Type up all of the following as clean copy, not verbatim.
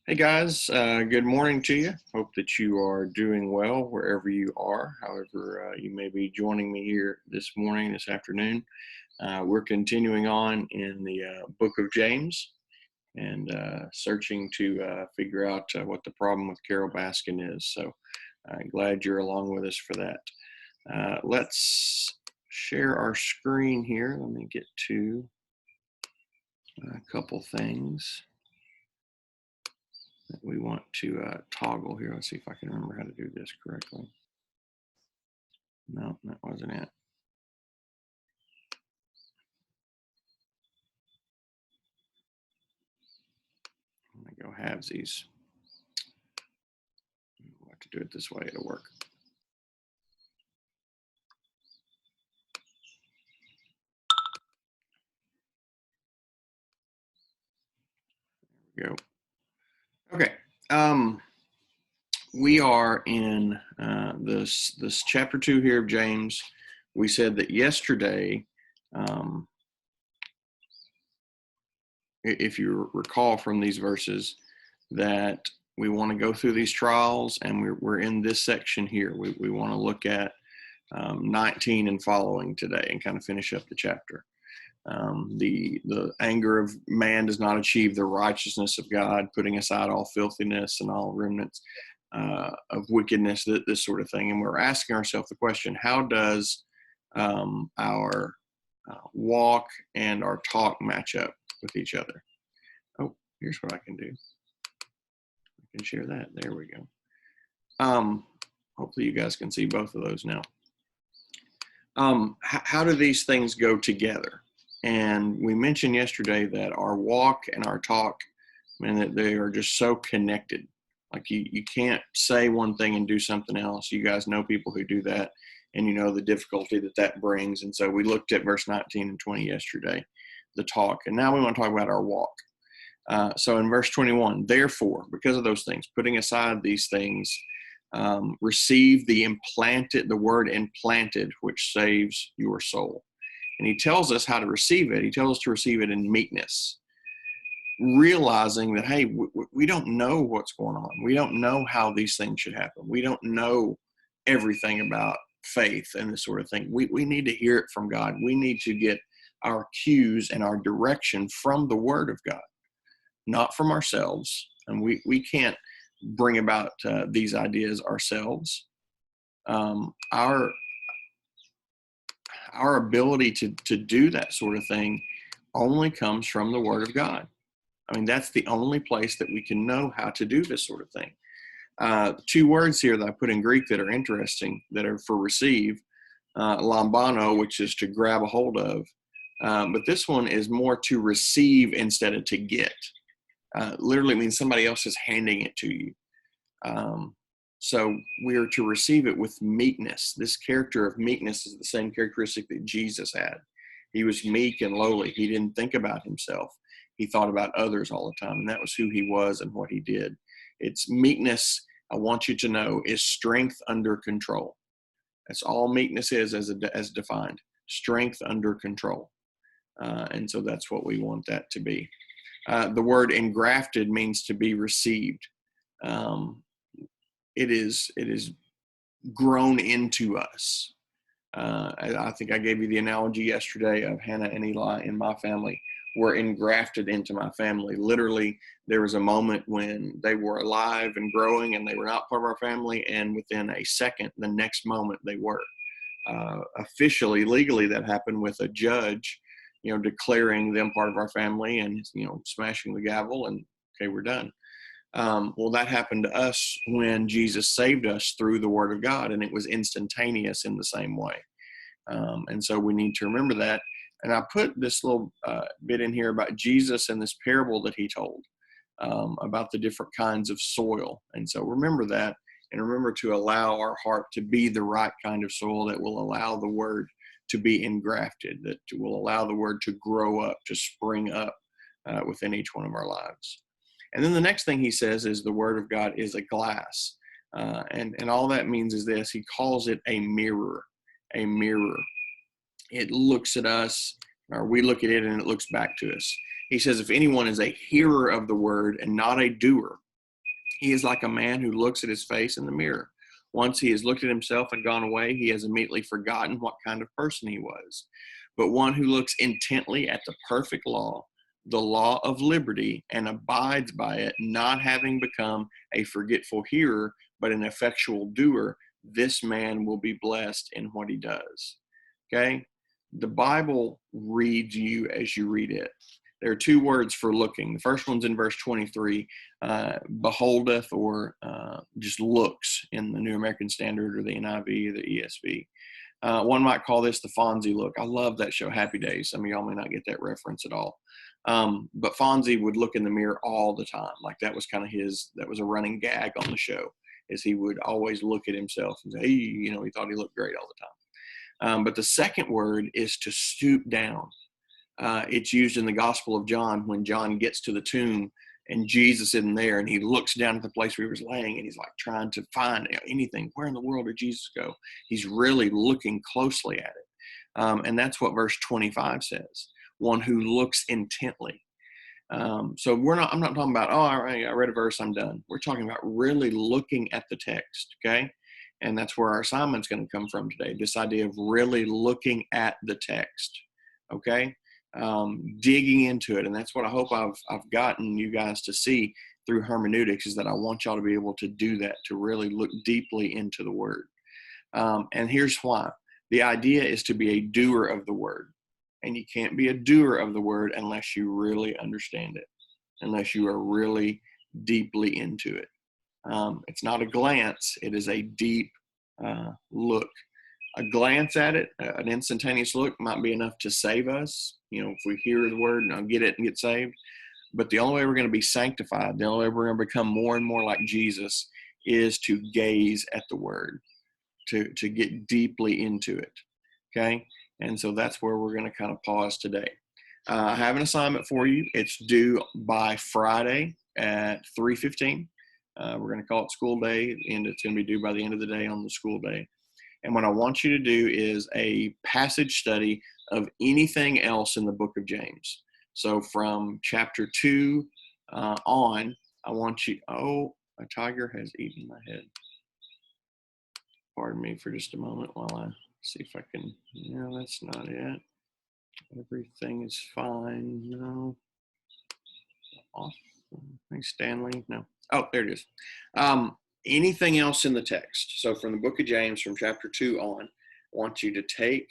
Hey guys, good morning to you. Hope that you are doing well wherever you are, however you may be joining me here this morning, this afternoon. We're continuing on in the book of James and searching to figure out what the problem with Carol Baskin is. So glad you're along with us for that. Let's share our screen here. Let me get to a couple things that we want to toggle here. Let's see if I can remember how to do this correctly. No, that wasn't it. I'm going to go halvesies. We'll have to do it this way. It'll work. There we go. Okay. We are in this chapter 2 here of James. We said that yesterday, if you recall from these verses, that we want to go through these trials, and we're in this section here. We want to look at 19 and following today and kind of finish up the chapter. The anger of man does not achieve the righteousness of God, putting aside all filthiness and all remnants of wickedness, this sort of thing. And we're asking ourselves the question, how does our walk and our talk match up with each other? Oh, here's what I can do. I can share that. There we go. Hopefully you guys can see both of those now. How do these things go together? And we mentioned yesterday that our walk and our talk, man, that they are just so connected. Like you can't say one thing and do something else. You guys know people who do that, and you know the difficulty that brings. And so we looked at verse 19 and 20 yesterday, the talk. And now we want to talk about our walk. So in verse 21, therefore, because of those things, putting aside these things, receive the word implanted, which saves your soul. And he tells us how to receive it. He tells us to receive it in meekness, realizing that, hey, we don't know what's going on. We don't know how these things should happen. We don't know everything about faith and this sort of thing. We need to hear it from God. We need to get our cues and our direction from the Word of God, not from ourselves. And we can't bring about these ideas ourselves. Our ability to do that sort of thing only comes from the Word of God. I mean, that's the only place that we can know how to do this sort of thing. Two words here that I put in Greek that are interesting, that are for receive, lambano, which is to grab a hold of. But this one is more to receive instead of to get. Literally means somebody else is handing it to you. So we are to receive it with meekness. This character of meekness is the same characteristic that Jesus had. He was meek and lowly. He didn't think about himself. He thought about others all the time, and that was who he was and what he did. It's meekness, I want you to know, is strength under control. That's all meekness is as defined, strength under control. And so that's what we want that to be. The word engrafted means to be received. It is grown into us. I think I gave you the analogy yesterday of Hannah and Eli in my family were engrafted into my family. Literally, there was a moment when they were alive and growing and they were not part of our family, and within a second, the next moment they were. Officially, legally, that happened with a judge, declaring them part of our family and, smashing the gavel and, okay, we're done. Well, that happened to us when Jesus saved us through the Word of God, and it was instantaneous in the same way. And so we need to remember that. And I put this little bit in here about Jesus and this parable that he told about the different kinds of soil. And so remember that, and remember to allow our heart to be the right kind of soil that will allow the Word to be engrafted, that will allow the Word to grow up, to spring up within each one of our lives. And then the next thing he says is the Word of God is a glass. And all that means is this: he calls it a mirror. A mirror. It looks at us, or we look at it and it looks back to us. He says, if anyone is a hearer of the word and not a doer, He is like a man who looks at his face in the mirror. Once he has looked at himself and gone away, he has immediately forgotten what kind of person he was. But one who looks intently at the perfect law, the law of liberty, and abides by it, not having become a forgetful hearer, but an effectual doer, this man will be blessed in what he does. Okay? The Bible reads you as you read it. There are two words for looking. The first one's in verse 23, beholdeth, or just looks in the New American Standard or the NIV or the ESV. One might call this the Fonzie look. I love that show, Happy Days. Some of y'all may not get that reference at all. But Fonzie would look in the mirror all the time. Like that was kind of that was a running gag on the show, is he would always look at himself and say, hey, he thought he looked great all the time. But the second word is to stoop down. It's used in the Gospel of John when John gets to the tomb and Jesus isn't there, and he looks down at the place where he was laying, and he's like trying to find anything. Where in the world did Jesus go? He's really looking closely at it. And that's what verse 25 says, one who looks intently. So I'm not talking about, all right, I read a verse, I'm done. We're talking about really looking at the text, okay? And that's where our assignment's going to come from today, this idea of really looking at the text, okay? Digging into it. And that's what I hope I've gotten you guys to see through hermeneutics, is that I want y'all to be able to do that, to really look deeply into the word. And here's why. The idea is to be a doer of the word. And you can't be a doer of the word unless you really understand it, unless you are really deeply into it. It's not a glance. It is a deep look. A glance at it, an instantaneous look, might be enough to save us. If we hear the word and I'll get it and get saved. But the only way we're going to be sanctified, the only way we're going to become more and more like Jesus, is to gaze at the word, to get deeply into it. Okay? And so that's where we're going to kind of pause today. I have an assignment for you. It's due by Friday at 3:15. We're going to call it school day, and it's going to be due by the end of the day on the school day. And what I want you to do is a passage study of anything else in the book of James. So from chapter 2 on, I want you, a tiger has eaten my head. Pardon me for just a moment while I see if I can, no, that's not it. Everything is fine. No. Off. Thanks, Stanley. No. Oh, there it is. Anything else in the text. So from the book of James, from chapter 2 on, I want you to take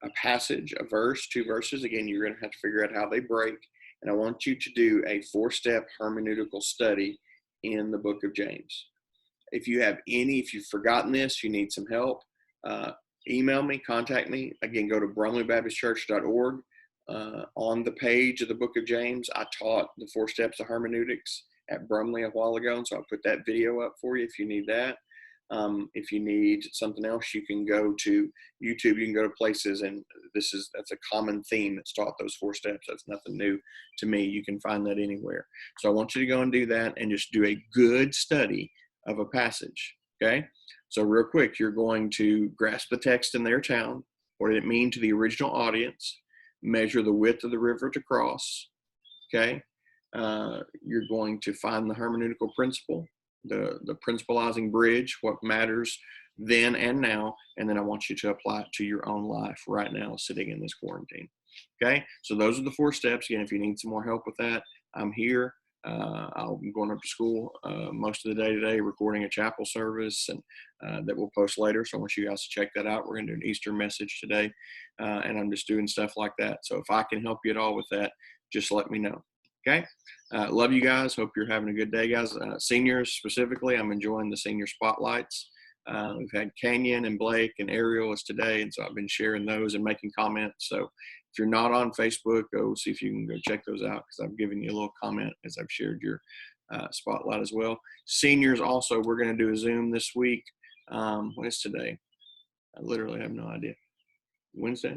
a passage, a verse, 2 verses. Again, you're going to have to figure out how they break. And I want you to do a 4-step hermeneutical study in the book of James. If you've forgotten this, you need some help, email me, contact me. Again, go to brumleybaptistchurch.org. On the page of the book of James, I taught the 4 steps of hermeneutics at Brumley a while ago, and so I'll put that video up for you if you need that. If you need something else, you can go to YouTube, you can go to places, and that's a common theme that's taught, those 4 steps. That's nothing new to me. You can find that anywhere. So I want you to go and do that and just do a good study of a passage, okay? So real quick, you're going to grasp the text in their town. What did it mean to the original audience? Measure the width of the river to cross, okay? You're going to find the hermeneutical principle, the principalizing bridge, what matters then and now, and then I want you to apply it to your own life right now, sitting in this quarantine, okay? So those are the 4 steps. Again, if you need some more help with that, I'm here. I'll be going up to school most of the day today, recording a chapel service, and that we'll post later. So I want you guys to check that out. We're going to do an Easter message today, and I'm just doing stuff like that. So if I can help you at all with that, just let me know. Okay? Love you guys. Hope you're having a good day, guys. Seniors specifically, I'm enjoying the senior spotlights. We've had Canyon and Blake and Ariel is today, and so I've been sharing those and making comments. So if you're not on Facebook, go see if you can go check those out, because I've given you a little comment as I've shared your spotlight as well. Seniors also, we're going to do a Zoom this week. What is today? I literally have no idea. Wednesday?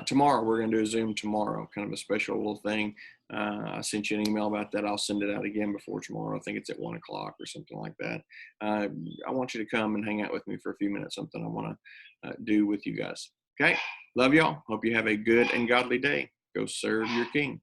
Tomorrow, we're going to do a Zoom tomorrow, kind of a special little thing. I sent you an email about that. I'll send it out again before tomorrow. I think it's at 1 o'clock or something like that. I want you to come and hang out with me for a few minutes, something I want to do with you guys. Okay? Love y'all. Hope you have a good and godly day. Go serve your King.